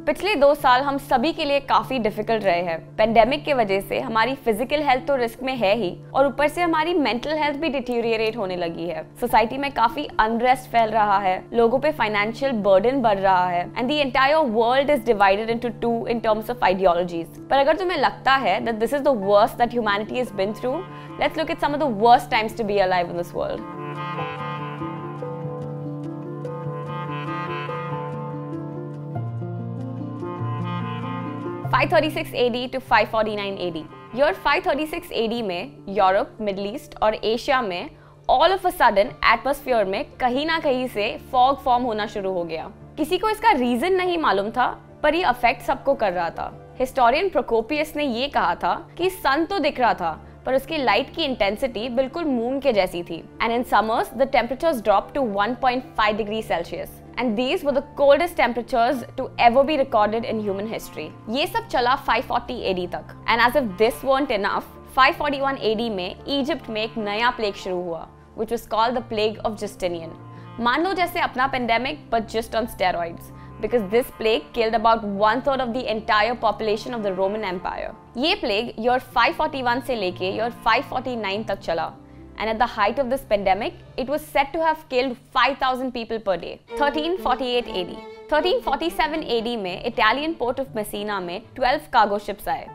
पिछले 2 साल हम सभी के लिए काफी डिफिकल्ट रहे हैं। पेंडेमिक की वजह से हमारी फिजिकल हेल्थ तो रिस्क में है ही और ऊपर से हमारी मेंटल हेल्थ भी डिटीरियरेट होने लगी है। सोसाइटी में काफी अनरेस्ट फैल रहा है, लोगों पे फाइनेंशियल बर्डन बढ़ रहा है and the entire world is divided into two in terms of ideologies. पर अगर तुम्हें लगता है that this is the worst that humanity has been through, let's look at some of the worst times to be alive in this world. (536 AD to 549 AD. Year 536 AD में Europe, Middle East और Asia में all of a sudden atmosphere में कहीं ना कहीं से fog form होना शुरू हो गया। किसी को इसका रीजन नहीं मालूम था, पर ये अफेक्ट सबको कर रहा था। हिस्टोरियन प्रोकोपियस ने ये कहा था कि सन तो दिख रहा था पर उसकी लाइट की इंटेंसिटी बिल्कुल मून के जैसी थी and in summers the temperatures drop to 1.5 degree Celsius and these were the coldest temperatures to ever be recorded in human history. ये सब चला 540 AD तक and as if this weren't enough, 541 AD में Egypt में एक नया plague शुरू हुआ which was called the plague of Justinian. मान लो जैसे अपना pandemic but just on steroids because this plague killed about 1/3 of the entire population of the Roman Empire. ये plague year 541 से लेके year 549 तक चला and at the height of this pandemic, it was said to have killed 5,000 people per day. 1348 AD. 1347 AD में Italian port of Messina में 12 cargo ships आए।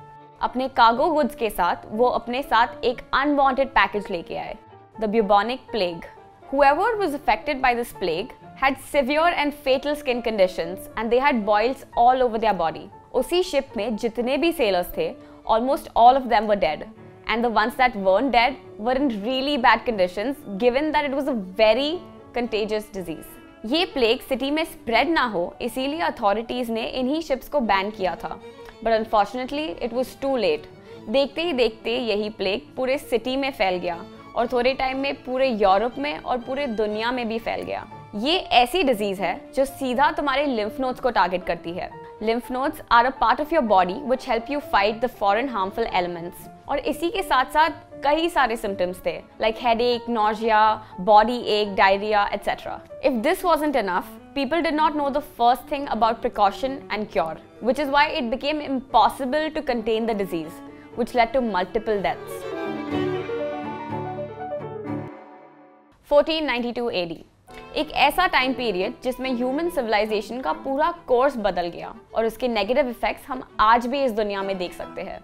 अपने cargo goods के साथ वो अपने साथ एक unwanted package लेके आए, the bubonic plague. Whoever was affected by this plague had severe and fatal skin conditions and they had boils all over their body. उसी ship में जितने भी sailors थे, almost all of them were dead. And the ones that weren't dead were in really bad conditions given that it was a very contagious disease. ये plague city में spread ना हो इसीलिए अथॉरिटीज ने इन्हीं शिप्स को ban किया था, but unfortunately it was too late. देखते ही देखते यही प्लेग पूरे सिटी में फैल गया और थोड़े टाइम में पूरे यूरोप में और पूरे दुनिया में भी फैल गया। ये ऐसी डिजीज है जो सीधा तुम्हारे लिम्फ नोड्स को टारगेट करती है। Lymph nodes are a part of your body which help you fight the foreign harmful elements और इसी के साथ साथ कई सारे सिम्टम्स थे like headache, nausea, body ache, diarrhoea etcetera. If this wasn't enough, people did not know the first thing about precaution and cure, which is why it became impossible to contain the disease, which led to multiple deaths. 1492 AD, एक ऐसा time period जिसमें human civilisation का पूरा course बदल गया और उसके negative effects हम आज भी इस दुनिया में देख सकते हैं।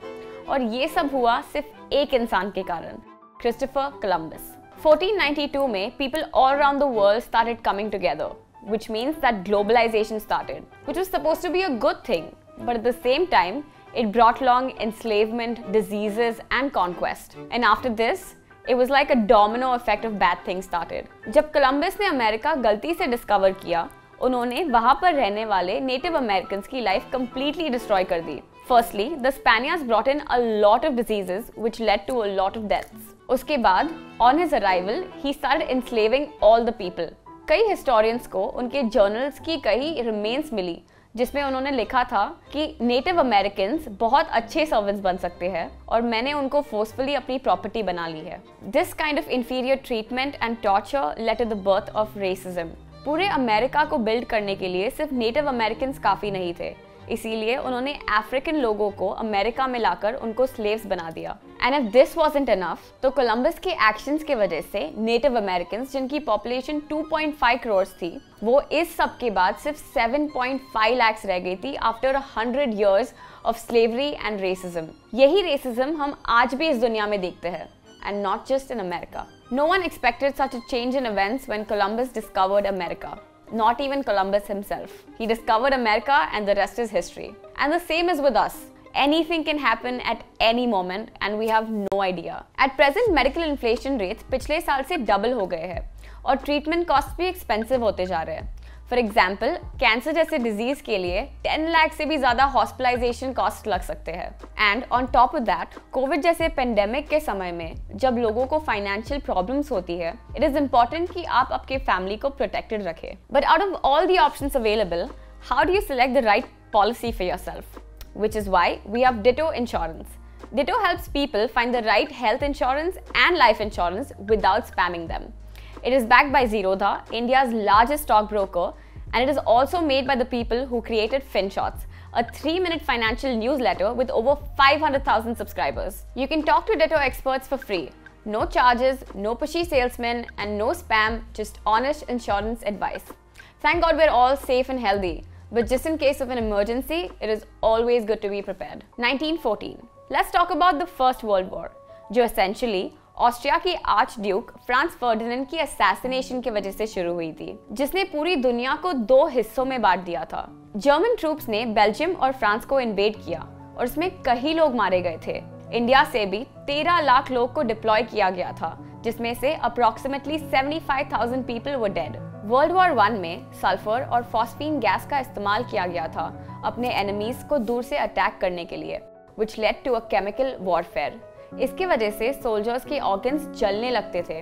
और ये सब हुआ सिर्फ एक इंसान के कारण, क्रिस्टोफर कोलंबस। 1492 में people all around the world started coming together, which means that globalization started, which was supposed to be a good thing, but at the same time, it brought along enslavement, diseases, and conquest. And after this, it was like a domino effect of bad things started. जब Columbus ने America गलती से discover किया, उन्होंने वहाँ पर रहने वाले नेटिव अमेरिकन्स की लाइफ completely डिस्ट्रॉय कर दी। Firstly, the Spaniards brought in a lot of diseases, which led to a lot of deaths. उसके बाद, on his arrival, he started enslaving all the people. कई हिस्टोरियंस को उनके journals की कई remains मिली जिसमें उन्होंने लिखा था कि नेटिव अमेरिकन्स बहुत अच्छे सर्वेंट्स बन सकते हैं और मैंने उनको फोर्सफुली अपनी प्रॉपर्टी बना ली है। This kind of inferior treatment and torture led to the birth of racism. पूरे अमेरिका को बिल्ड करने के लिए सिर्फ नेटिव अमेरिकन्स काफ़ी नहीं थे, इसीलिए उन्होंने अफ्रीकन लोगों को अमेरिका में लाकर उनको स्लेव्स बना दिया। And if this wasn't enough, तो कोलंबस के एक्शंस के वजह से नेटिव अमेरिकन्स जिनकी पॉपुलेशन 2.5 करोड़ थी, वो इस सब के बाद सिर्फ 7.5 लाख रह गई थी after 100 years of slavery and racism. यही रेसिज्म हम आज भी इस दुनिया में देखते हैं, and not just in America. No one expected such a change in events when Columbus discovered America. Not even Columbus himself. He discovered America and the rest is history. And the same is with us. Anything can happen at any moment and we have no idea. At present, medical inflation rates पिछले साल से double हो गए हैं और treatment cost भी expensive होते जा रहे हैं। फॉर एग्जाम्पल, कैंसर जैसे डिजीज के लिए 10 लाख से भी ज्यादा हॉस्पिटलाइजेशन कॉस्ट लग सकते हैं। And on top of that, Covid जैसे पेंडेमिक के समय में जब लोगों को फाइनेंशियल प्रॉब्लम्स होती है, इट इज इंपॉर्टेंट कि आप आपके फैमिली को प्रोटेक्टेड रखें। But out of all the options available, how do you select the right policy for yourself? Which is why we have Ditto Insurance. Ditto helps people find the right health insurance and life insurance without spamming them. It is backed by Zerodha, India's largest stockbroker, And it is also made by the people who created FinShots, a 3-minute financial newsletter with over 500,000 subscribers. You can talk to Ditto experts for free. No charges, no pushy salesmen, and no spam, just honest insurance advice. Thank God we're all safe and healthy, but just in case of an emergency, it is always good to be prepared. 1914. Let's talk about the First World War, जो essentially Austria की arch Duke Franz Ferdinand की assassination की वजह से शुरू हुई थी, जिसने पूरी दुनिया को 2 हिस्सों में बांट दिया था। जर्मन ट्रूप्स ने बेल्जियम और फ्रांस को इन्वेड किया और इसमें कई लोग मारे गए थे। इंडिया से भी 13 लाख लोग को डिप्लॉय किया गया था, जिसमें से approximately 75,000 people were dead. World war 1 में सल्फर और फॉस्फीन गैस का इस्तेमाल किया गया था अपने एनिमीज को दूर से अटैक करने के लिए, which led to a chemical warfare. इसकी वजह से सोल्जर्स के ऑर्गन्स जलने लगते थे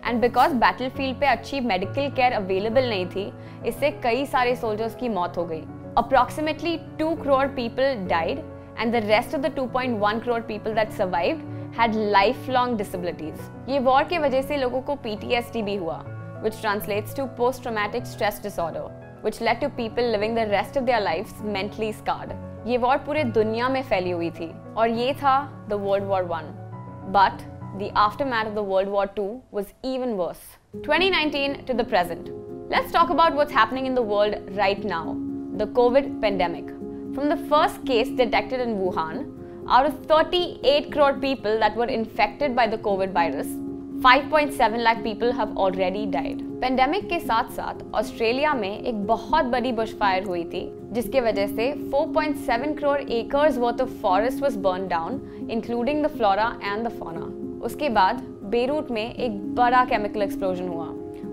एंड बिकॉज बैटलफील्ड पे अच्छी मेडिकल केयर अवेलेबल नहीं थी, इससे कई सारे सोल्जर्स की मौत हो गई। Approximately 2 crore people died and the rest of the 2.1 crore people that survived had life long disabilities. ये वॉर की वजह से लोगों को PTSD भी हुआ, which translates to post-traumatic stress disorder, which led to people living the rest of their lives mentally scarred. ये war पूरे दुनिया में फैली हुई थी और ये था the world war 1. But the aftermath of the World War II was even worse. 2019 to the present. Let's talk about what's happening in the world right now. The COVID pandemic. From the first case detected in Wuhan, out of 38 crore people that were infected by the COVID virus, 5.7 lakh people have already died. Pandemic के साथ साथ Australia में एक बहुत बड़ी bushfire हुई थी, जिसके वजह से 4.7 crore acres worth of forest was born down, including the flora and the fauna. उसके बाद बेरूट में एक बड़ा केमिकल एक्सप्लोजन हुआ,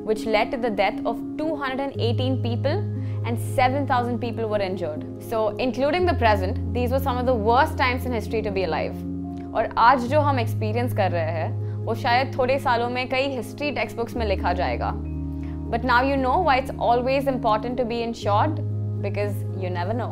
which led to the death of 218 people and 7,000 people were injured. So, including the present, these were some of the worst times in history to be alive. और आज जो हम एक्सपीरियंस कर रहे हैं वो शायद थोड़े सालों में कई हिस्ट्री टेक्स्ट बुक्स में लिखा जाएगा। But now you know why it's always important to be insured, because you never know.